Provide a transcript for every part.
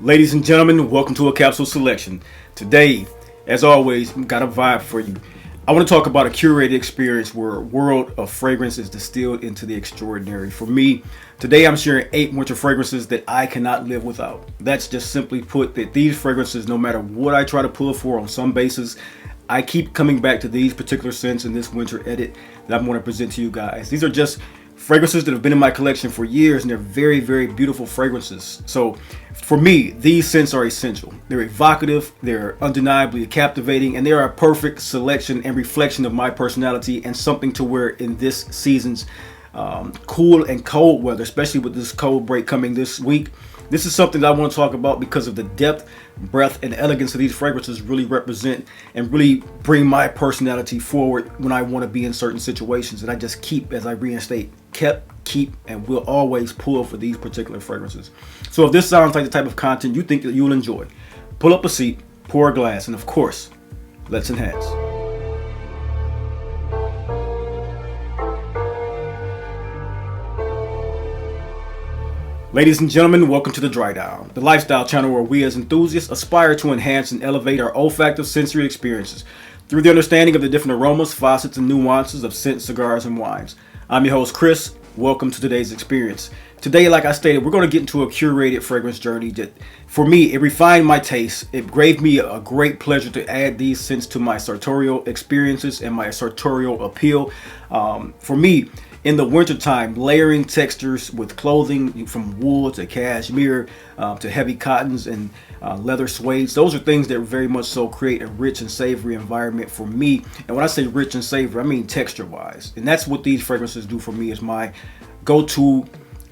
Ladies and gentlemen, welcome to a capsule selection. Today, as always, got a vibe for you. I want to talk about a curated experience where a world of fragrance is distilled into the extraordinary. For me, today I'm sharing 8 winter fragrances that I cannot live without. That's just simply put that these fragrances, no matter what I try to pull for on some basis, I keep coming back to these particular scents in this winter edit that I'm going to present to you guys. These are just fragrances that have been in my collection for years, and they're very, very beautiful fragrances. So for me, these scents are essential. They're evocative, they're undeniably captivating, and they are a perfect selection and reflection of my personality, and something to wear in this season's cool and cold weather, especially with this cold break coming this week. This is something that I want to talk about because of the depth, breadth, and elegance of these fragrances really represent and really bring my personality forward when I want to be in certain situations. And I just keep, as I reinstate, keep, and will always pull for these particular fragrances. So if this sounds like the type of content you think that you'll enjoy, pull up a seat, pour a glass, and of course, let's enhance. Ladies and gentlemen, welcome to The Dry Down, the lifestyle channel where we as enthusiasts aspire to enhance and elevate our olfactive sensory experiences through the understanding of the different aromas, facets, and nuances of scents, cigars, and wines. I'm your host, Chris. Welcome to today's experience. Today, like I stated, we're going to get into a curated fragrance journey that, for me, it refined my taste. It gave me a great pleasure to add these scents to my sartorial experiences and my sartorial appeal. For me, in the wintertime, layering textures with clothing from wool to cashmere to heavy cottons and leather suedes, those are things that very much so create a rich and savory environment for me. And when I say rich and savory, I mean texture wise. And that's what these fragrances do for me, is my go-to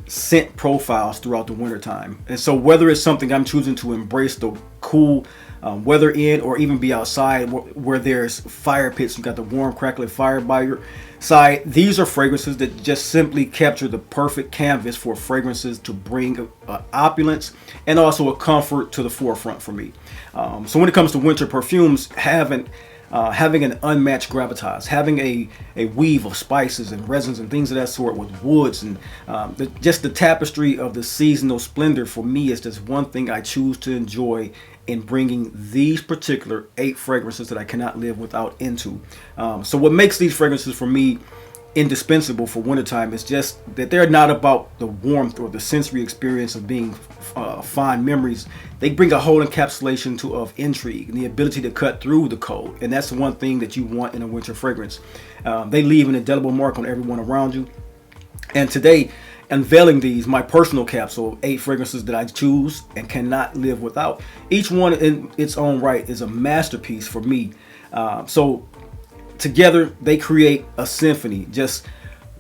scent profiles throughout the wintertime. And so whether it's something I'm choosing to embrace the cool weather in, or even be outside where there's fire pits, you got the warm crackling fire by your side, these are fragrances that just simply capture the perfect canvas for fragrances to bring opulence and also a comfort to the forefront for me. So when it comes to winter perfumes, having an unmatched gravitas, having a weave of spices and resins and things of that sort with woods, and just the tapestry of the seasonal splendor for me is just one thing I choose to enjoy in bringing these particular 8 fragrances that I cannot live without into. So what makes these fragrances for me indispensable for wintertime is just that they're not about the warmth or the sensory experience of being fond memories. They bring a whole encapsulation of intrigue and the ability to cut through the cold, and that's the one thing that you want in a winter fragrance. They leave an indelible mark on everyone around you. And today, unveiling these, my personal capsule of 8 fragrances that I choose and cannot live without. Each one in its own right is a masterpiece for me. So together they create a symphony, just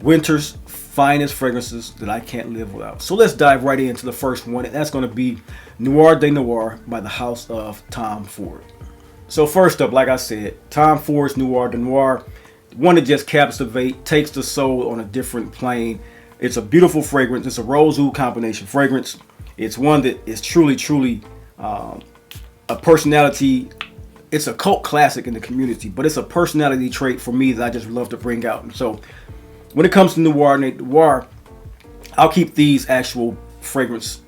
winter's finest fragrances that I can't live without. So let's dive right into the first one, and that's going to be Noir de Noir by the house of Tom Ford. So first up, like I said, Tom Ford's Noir de Noir, one that just captivates, takes the soul on a different plane. It's a beautiful fragrance. It's a rose oud combination fragrance. It's one that is truly a personality. It's a cult classic in the community, but it's a personality trait for me that I just love to bring out. And so when it comes to Noir, I'll keep these actual fragrance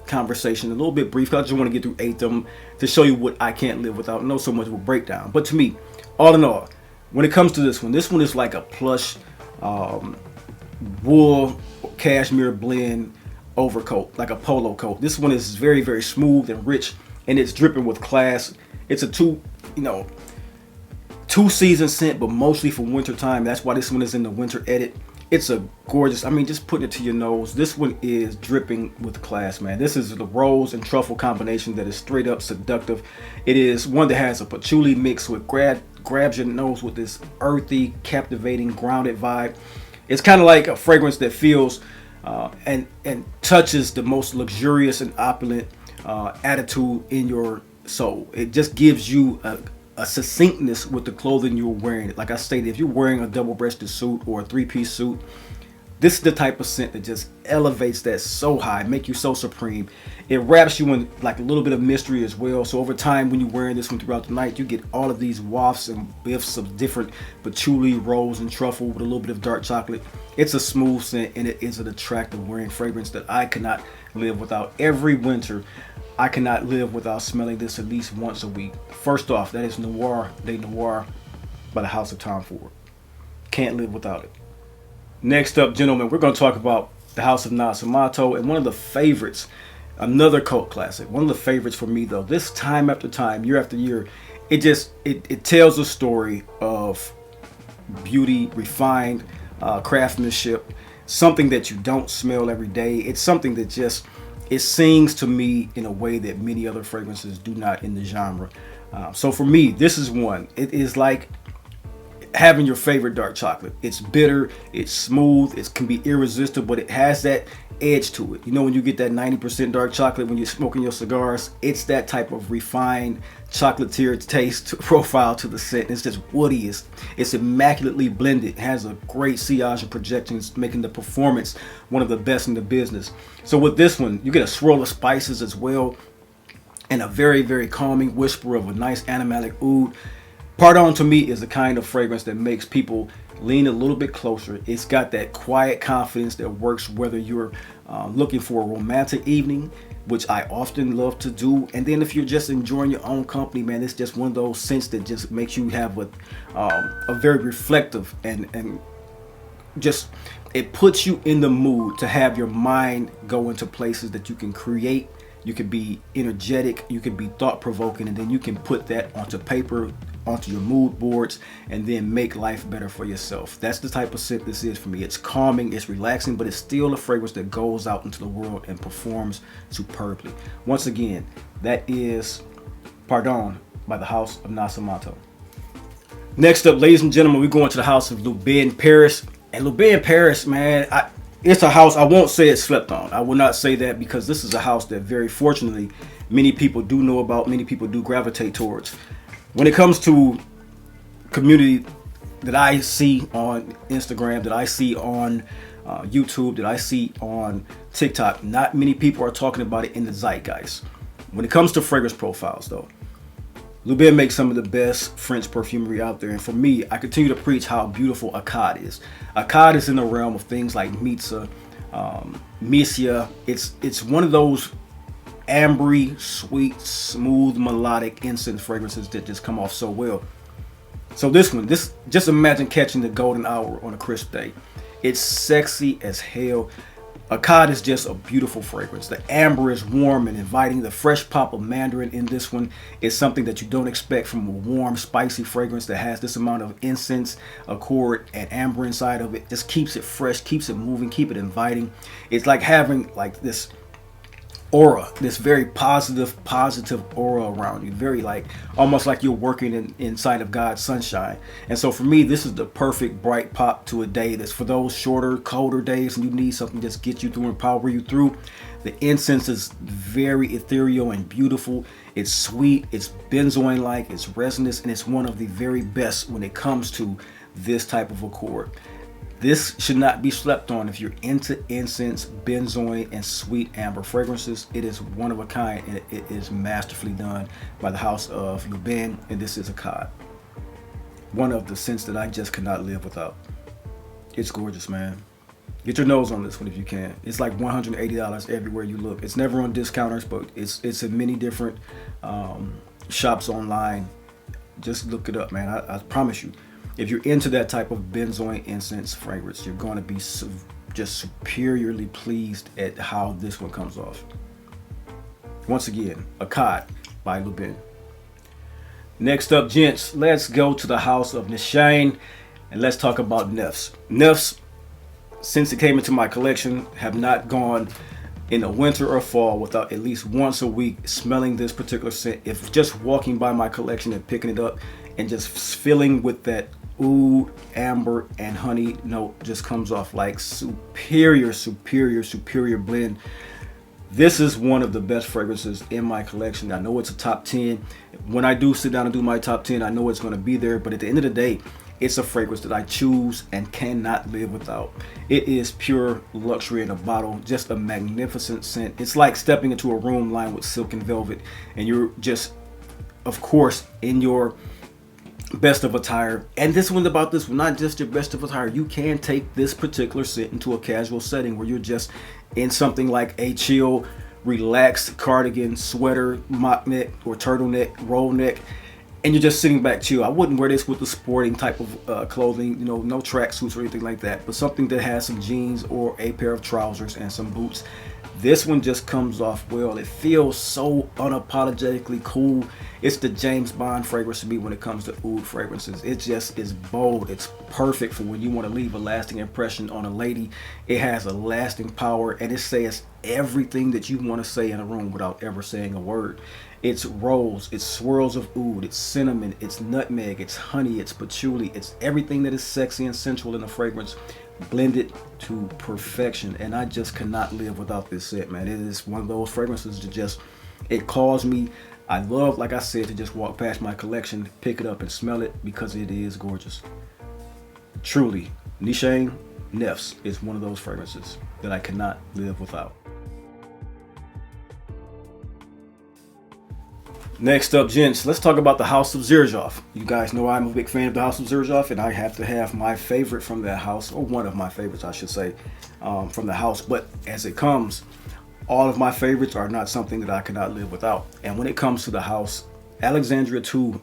conversation a little bit brief, because I just want to get through 8 of them to show you what I can't live without. No so much of a breakdown. But to me, all in all, when it comes to this one is like a plush wool cashmere blend overcoat, like a polo coat. This one is very, very smooth and rich, and it's dripping with class. It's a two season scent, but mostly for winter time. That's why this one is in the winter edit. It's a gorgeous, just put it to your nose. This one is dripping with class, man. This is the rose and truffle combination that is straight up seductive. It is one that has a patchouli mix with grabs your nose with this earthy, captivating, grounded vibe. It's kind of like a fragrance that feels and touches the most luxurious and opulent attitude in your soul. It just gives you a succinctness with the clothing you're wearing. Like I stated, if you're wearing a double-breasted suit or a 3-piece suit, this is the type of scent that just elevates that so high, make you so supreme. It wraps you in like a little bit of mystery as well. So over time, when you're wearing this one throughout the night, you get all of these wafts and whiffs of different patchouli, rose, and truffle with a little bit of dark chocolate. It's a smooth scent, and it is an attractive wearing fragrance that I cannot live without every winter. I cannot live without smelling this at least once a week. First off, that is Noir de Noir by the House of Tom Ford. Can't live without it. Next up, gentlemen, we're going to talk about the House of Nasomatto, and one of the favorites, another cult classic. One of the favorites for me, though, this time after time, year after year, it tells a story of beauty, refined craftsmanship, something that you don't smell every day. It's something that just, it sings to me in a way that many other fragrances do not in the genre. So for me, this is one. It is like having your favorite dark chocolate. It's bitter, it's smooth, it can be irresistible, but it has that edge to it. You know, when you get that 90% dark chocolate when you're smoking your cigars, it's that type of refined chocolatier taste profile to the scent. It's just woody. It's immaculately blended. It has a great sillage and projections, making the performance one of the best in the business. So with this one, you get a swirl of spices as well, and a very, very calming whisper of a nice animalic oud. Pardon to me is the kind of fragrance that makes people lean a little bit closer. It's got that quiet confidence that works whether you're looking for a romantic evening, which I often love to do. And then if you're just enjoying your own company, man, it's just one of those scents that just makes you have a very reflective and just, it puts you in the mood to have your mind go into places that you can create. You can be energetic, you can be thought-provoking, and then you can put that onto paper, onto your mood boards, and then make life better for yourself. That's the type of scent this is for me. It's calming, it's relaxing, but it's still a fragrance that goes out into the world and performs superbly. Once again, that is Pardon by the House of Nasomatto. Next up, ladies and gentlemen, we're going to the House of Lubin, Paris. And Lubin, Paris, man, it's a house, I won't say it's slept on. I will not say that, because this is a house that very fortunately many people do know about, many people do gravitate towards. When it comes to community that I see on Instagram, that I see on YouTube, that I see on TikTok, not many people are talking about it in the zeitgeist. When it comes to fragrance profiles, though, Lubin makes some of the best French perfumery out there. And for me, I continue to preach how beautiful Akkad is. Akkad is in the realm of things like Mitza, Misia. It's one of those ambery, sweet, smooth, melodic incense fragrances that just come off so well. So this one, just imagine catching the golden hour on a crisp day. It's sexy as hell. Akkad is just a beautiful fragrance. The amber is warm and inviting. The fresh pop of mandarin in this one is something that you don't expect from a warm, spicy fragrance that has this amount of incense, accord, and amber inside of it. Just keeps it fresh, keeps it moving, keep it inviting. It's like having like this aura, this very positive aura around you, very like almost like you're working inside of God's sunshine. And so for me, this is the perfect bright pop to a day that's for those shorter, colder days and you need something to just get you through and power you through. The incense is very ethereal and beautiful. It's sweet, it's benzoin like, it's resinous, and it's one of the very best when it comes to this type of accord. This should not be slept on if you're into incense, benzoin, and sweet amber fragrances. It is one of a kind, and it is masterfully done by the House of Lubin, and this is Akkad. One of the scents that I just cannot live without. It's gorgeous, man. Get your nose on this one if you can. It's like $180 everywhere you look. It's never on discounters, but it's in many different shops online. Just look it up, man. I promise you. If you're into that type of benzoin incense fragrance, you're going to be just superiorly pleased at how this one comes off. Once again, Akkad by Lubin. Next up, gents, let's go to the House of Nishane and let's talk about Nefs. Nefs, since it came into my collection, have not gone in the winter or fall without at least once a week smelling this particular scent. If just walking by my collection and picking it up and just filling with that oud, amber, and honey note just comes off like superior blend. This is one of the best fragrances in my collection. I know it's a top 10. When I do sit down and do my top 10, I know it's going to be there, but at the end of the day, it's a fragrance that I choose and cannot live without. It is pure luxury in a bottle, just a magnificent scent. It's like stepping into a room lined with silk and velvet, and you're just, of course, in your best of attire. And this one, about this one, not just your best of attire. You can take this particular scent into a casual setting where you're just in something like a chill relaxed cardigan, sweater, mock neck or turtleneck, roll neck, and you're just sitting back chill. I wouldn't wear this with the sporting type of clothing, no tracksuits or anything like that, but something that has some jeans or a pair of trousers and some boots. This one just comes off well. It feels so unapologetically cool. It's the James Bond fragrance to me when it comes to oud fragrances. It just is bold. It's perfect for when you want to leave a lasting impression on a lady. It has a lasting power, and it says everything that you want to say in a room without ever saying a word. It's rose, it's swirls of oud, it's cinnamon, it's nutmeg, it's honey, it's patchouli, it's everything that is sexy and sensual in a fragrance blended to perfection. And I just cannot live without this set, man. It is one of those fragrances that just, it calls me. I love, like I said, to just walk past my collection, pick it up and smell it because it is gorgeous. Truly, Nishane Nefs is one of those fragrances that I cannot live without. Next up, gents, let's talk about the House of XerJoff. You guys know I'm a big fan of the House of XerJoff, and I have to have my favorite from that house, or one of my favorites, I should say, from the house. But as it comes, all of my favorites are not something that I cannot live without. And when it comes to the house, Alexandria II,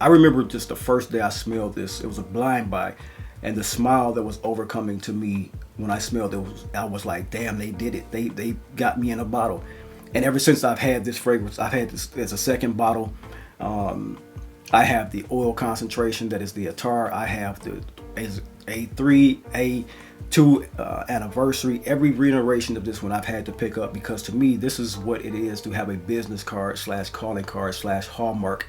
I remember just the first day I smelled this, it was a blind buy, and the smile that was overcoming to me when I smelled it, I was like, damn, they did it. They got me in a bottle. And ever since I've had this fragrance, I've had this as a second bottle. I have the oil concentration that is the attar. I have the A3, A2 anniversary. Every reiteration of this one I've had to pick up, because to me, this is what it is to have a business card / calling card / hallmark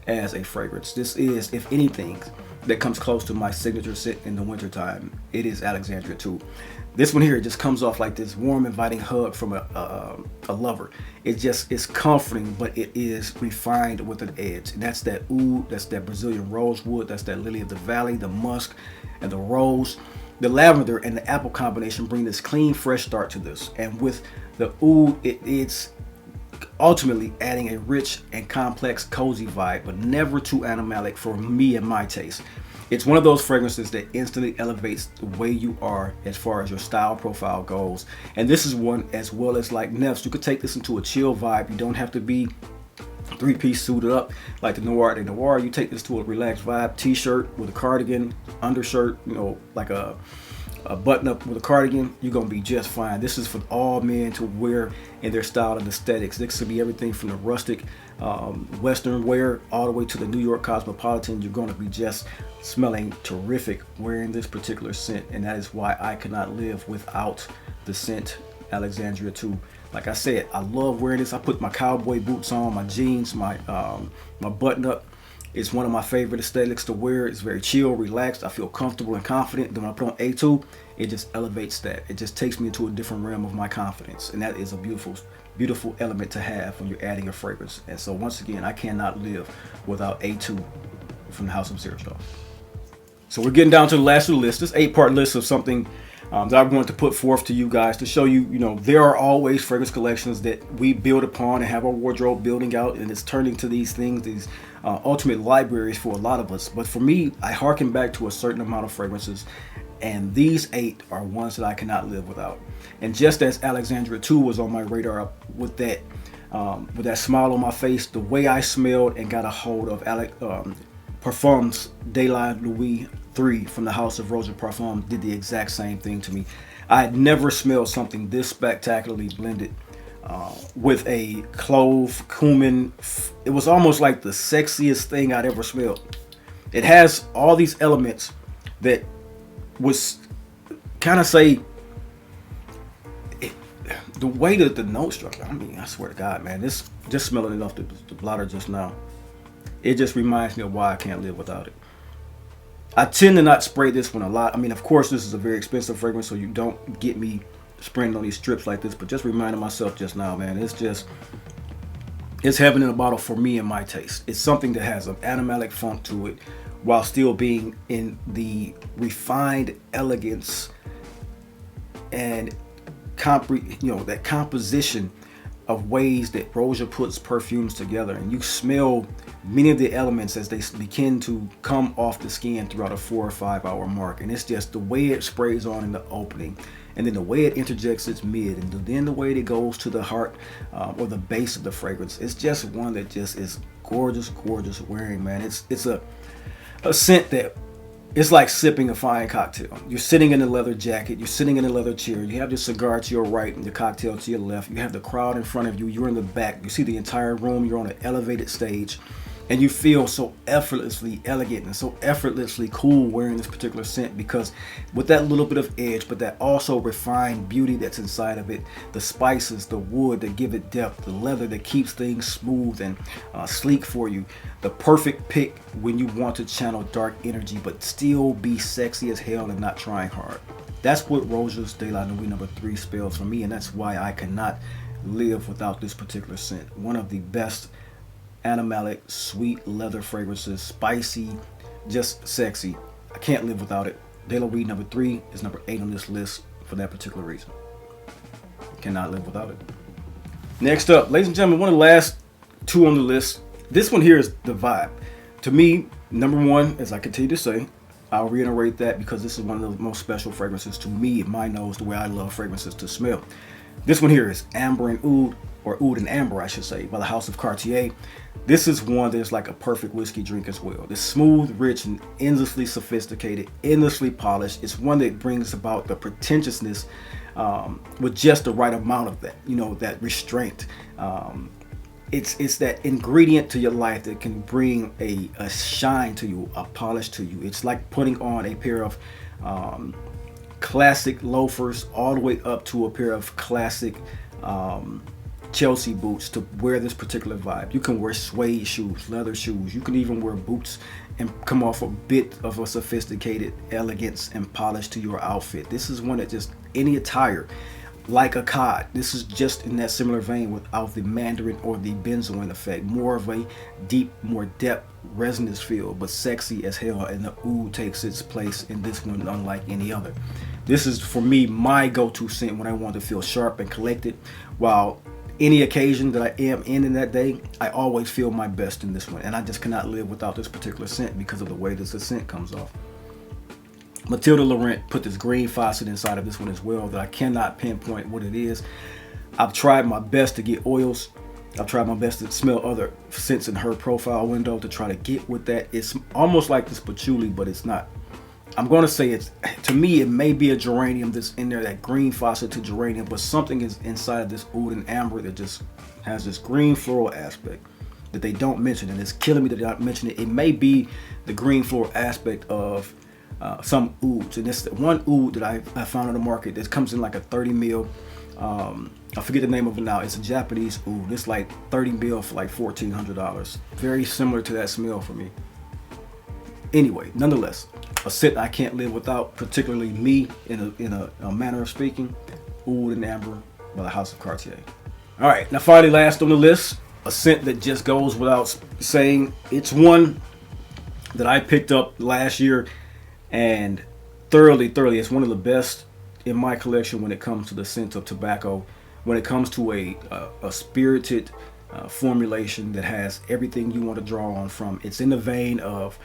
as a fragrance. This is, if anything, that comes close to my signature scent in the wintertime. It is Alexandria II. This one here just comes off like this warm, inviting hug from a lover. It's comforting, but it is refined with an edge. And that's that oud, that's that Brazilian rosewood, that's that lily of the valley, the musk, and the rose. The lavender and the apple combination bring this clean, fresh start to this. And with the oud, it's ultimately adding a rich and complex, cozy vibe, but never too animalic for me and my taste. It's one of those fragrances that instantly elevates the way you are as far as your style profile goes. And this is one, as well as like Nefs, you could take this into a chill vibe. You don't have to be three-piece suited up like the Noir. The Noir, you take this to a relaxed vibe, t-shirt with a cardigan, undershirt, like a button up with a cardigan, you're gonna be just fine. This is for all men to wear in their style and aesthetics. This could be everything from the rustic Western wear all the way to the New York cosmopolitan. You're gonna be just smelling terrific wearing this particular scent, and that is why I cannot live without the scent Alexandria II. Like I said, I love wearing this. I put my cowboy boots on, my jeans, my button up. It's one of my favorite aesthetics to wear. It's very chill, relaxed. I feel comfortable and confident. Then when I put on A2, it just elevates that. It just takes me into a different realm of my confidence. And that is a beautiful, beautiful element to have when you're adding a fragrance. And so once again, I cannot live without A2 from the House of XerJoff. So we're getting down to the last of the list. This 8-part list of something that I'm going to put forth to you guys to show you, there are always fragrance collections that we build upon and have our wardrobe building out, and it's turning to these things, these ultimate libraries for a lot of us. But for me, I harken back to a certain amount of fragrances, and these 8 are ones that I cannot live without. And just as Alexandria II was on my radar with that smile on my face, the way I smelled and got a hold of Parfums de la Louis 3 from the House of Roja Parfum did the exact same thing to me. I had never smelled something this spectacularly blended with a clove, cumin. It was almost like the sexiest thing I'd ever smelled. It has all these elements that was kind of say the way that the note structure. I mean, I swear to God, man, this just smelling enough the blotter just now. It just reminds me of why I can't live without it. I tend to not spray this one a lot. I mean, of course, this is a very expensive fragrance, so you don't get me spraying on these strips like this, but just reminding myself just now, man, it's heaven in a bottle for me and my taste. It's something that has an animalic funk to it while still being in the refined elegance and that composition of ways that Roja puts perfumes together, and you smell many of the elements as they begin to come off the skin throughout a 4 or 5 hour mark. And it's just the way it sprays on in the opening and then the way it interjects its mid, and then the way it goes to the heart or the base of the fragrance. It's just one that just is gorgeous, gorgeous wearing, man. It's a scent that it's like sipping a fine cocktail. You're sitting in a leather jacket, you're sitting in a leather chair, you have your cigar to your right and the cocktail to your left, you have the crowd in front of you, you're in the back, you see the entire room, you're on an elevated stage, and you feel so effortlessly elegant and so effortlessly cool wearing this particular scent, because with that little bit of edge, but that also refined beauty that's inside of it, the spices, the wood that give it depth, the leather that keeps things smooth and sleek for you, the perfect pick when you want to channel dark energy but still be sexy as hell and not trying hard. That's what Roja's De La Nuit number 3 spells for me, and that's why I cannot live without this particular scent. One of the best animalic, sweet leather fragrances, spicy, just sexy. I can't live without it. De La Nuit number 3 is number 8 on this list for that particular reason. Cannot live without it. Next up, ladies and gentlemen, one of the last 2 on the list. This one here is the vibe. To me, number 1, as I continue to say, I'll reiterate that because this is one of the most special fragrances to me, my nose, the way I love fragrances to smell. This one here is Amber and Oud, or Oud and Amber, I should say, by the house of Cartier. This is one that's like a perfect whiskey drink as well. It's smooth, rich, and endlessly sophisticated, endlessly polished. It's one that brings about the pretentiousness with just the right amount of that, that restraint. It's that ingredient to your life that can bring a shine to you, a polish to you. It's like putting on a pair of classic loafers all the way up to a pair of classic Chelsea boots to wear this particular vibe. You can wear suede shoes, leather shoes. You can even wear boots and come off a bit of a sophisticated elegance and polish to your outfit. This is one that just any attire, like Akkad. This is just in that similar vein without the mandarin or the benzoin effect. More of a deep, more depth, resinous feel, but sexy as hell. And the Oud takes its place in this one unlike any other. This is, for me, my go-to scent when I want to feel sharp and collected. While any occasion that I am in that day, I always feel my best in this one. And I just cannot live without this particular scent because of the way this scent comes off. Matilda Laurent put this green faucet inside of this one as well that I cannot pinpoint what it is. I've tried my best to get oils. I've tried my best to smell other scents in her profile window to try to get with that. It's almost like this patchouli, but it's not. I'm going to say it's, to me, it may be a geranium that's in there, that green faucet to geranium, but something is inside of this Oud and Amber that just has this green floral aspect that they don't mention, and it's killing me that they don't mention it. It may be the green floral aspect of some Ouds, and it's the one Oud that I found on the market that comes in like a 30 mil. I forget the name of it now. It's a Japanese Oud. It's like 30 mil for like $1,400. Very similar to that smell for me. Anyway, nonetheless, a scent I can't live without, particularly me in a manner of speaking, Oud and Amber by the house of Cartier. All right, now finally last on the list, a scent that just goes without saying. It's one that I picked up last year and thoroughly, it's one of the best in my collection when it comes to the scent of tobacco, when it comes to a spirited formulation that has everything you want to draw on from. It's in the vein of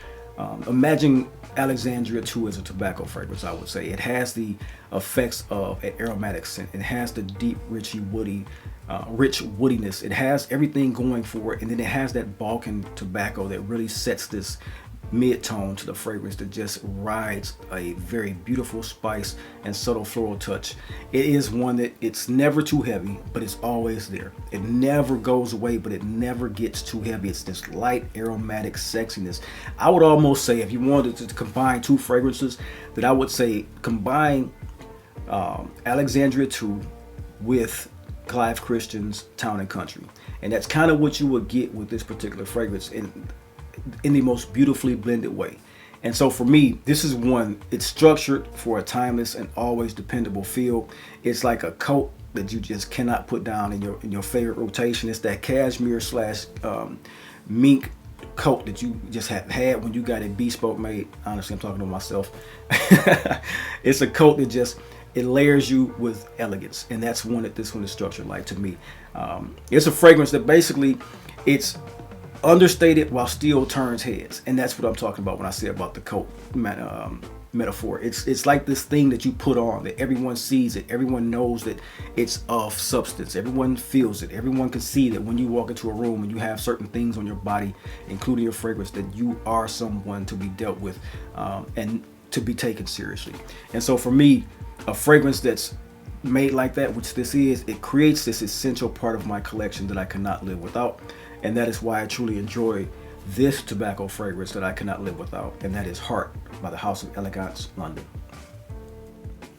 imagine Alexandria II as a tobacco fragrance, I would say. It has the effects of an aromatic scent. It has the deep, rich woodiness. It has everything going for it, and then it has that Balkan tobacco that really sets this mid-tone to the fragrance that just rides a very beautiful spice and subtle floral touch. It is one that it's never too heavy, but it's always there. It never goes away, but it never gets too heavy. It's this light aromatic sexiness. I would almost say, if you wanted to combine 2 fragrances, that I would say combine Alexandria II with Clive Christian's Town and Country, and that's kind of what you would get with this particular fragrance in the most beautifully blended way. And so for me, this is one, it's structured for a timeless and always dependable feel. It's like a coat that you just cannot put down in your favorite rotation. It's that cashmere slash mink coat that you just have had when you got it bespoke made. Honestly, I'm talking to myself. It's a coat that just, it layers you with elegance, and that's one that this one is structured like to me. It's a fragrance that basically, it's understated while still turns heads, and that's what I'm talking about when I say about the coat metaphor. It's like this thing that you put on that everyone sees it. Everyone knows that it's of substance. Everyone feels it. Everyone can see that when you walk into a room and you have certain things on your body, including your fragrance, that you are someone to be dealt with and to be taken seriously. And so for me, a fragrance that's made like that, which this is, it creates this essential part of my collection that I cannot live without. And that is why I truly enjoy this tobacco fragrance that I cannot live without, and that is Heart by the House of Elegance, London.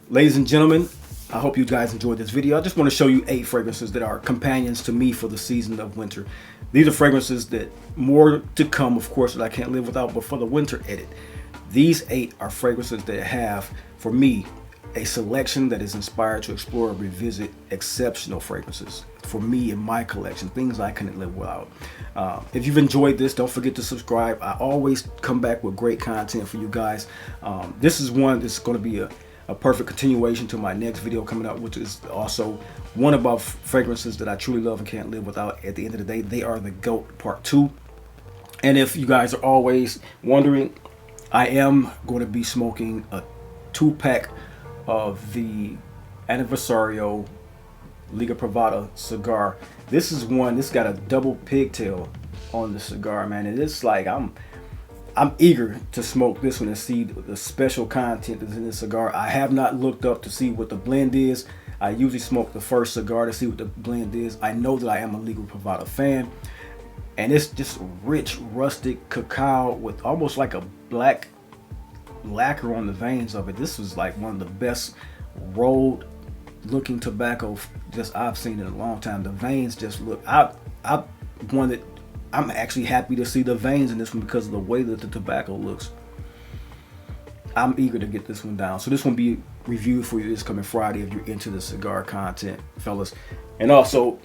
Ladies and gentlemen, I hope you guys enjoyed this video. I just want to show you 8 fragrances that are companions to me for the season of winter. These are fragrances that more to come, of course, that I can't live without, but for the winter edit. These 8 are fragrances that have, for me, a selection that is inspired to explore and revisit exceptional fragrances for me in my collection, things I couldn't live without. If you've enjoyed this, don't forget to subscribe. I always come back with great content for you guys. This is one that's going to be a perfect continuation to my next video coming up, which is also one about fragrances that I truly love and can't live without. At the end of the day, they are the GOAT Part 2. And if you guys are always wondering, I am going to be smoking a 2-pack of the Anniversario Liga Privada cigar. This is one, this got a double pigtail on the cigar, man, and it's like I'm eager to smoke this one and see the special content that's in this cigar. I have not looked up to see what the blend is. I usually smoke the first cigar to see what the blend is. I know that I am a Liga Privada fan, and it's just rich, rustic cacao with almost like a black lacquer on the veins of it. This was like one of the best rolled looking tobacco just I've seen in a long time. The veins just look, I'm actually happy to see the veins in this one because of the way that the tobacco looks. I'm eager to get this one down. So this one will be reviewed for you this coming Friday if you're into the cigar content, fellas. And also,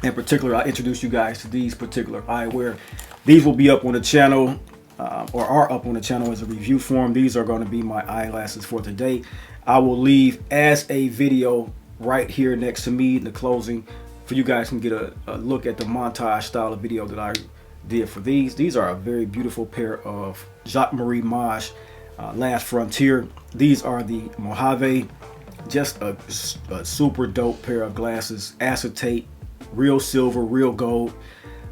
in particular, I'll introduce you guys to these particular eyewear. These will be up on the channel, or are up on the channel as a review form. These are going to be my eyeglasses for today. I will leave as a video right here next to me in the closing for you guys can get a look at the montage style of video that I did for these. These are a very beautiful pair of Jacques Marie Mage Last Frontier. These are the Mojave, just a super dope pair of glasses, acetate, real silver, real gold,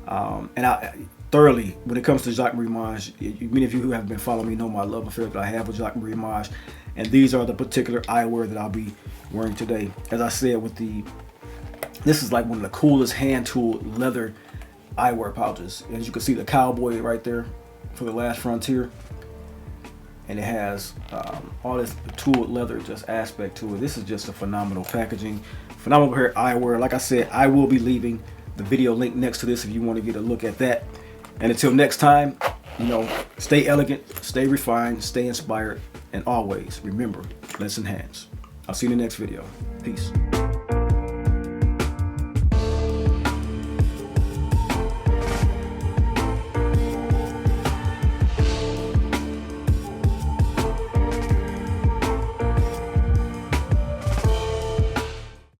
and I thoroughly, when it comes to Jacques Marie Mage, many of you who have been following me know my love affair that I have with Jacques Marie Mage, and these are the particular eyewear that I'll be wearing today. As I said, this is like one of the coolest hand-tooled leather eyewear pouches. As you can see, the cowboy right there for the Last Frontier, and it has all this tooled leather just aspect to it. This is just a phenomenal packaging, phenomenal pair of eyewear. Like I said, I will be leaving the video link next to this if you want to get a look at that. And until next time, stay elegant, stay refined, stay inspired, and always remember, let's enhance. I'll see you in the next video. Peace.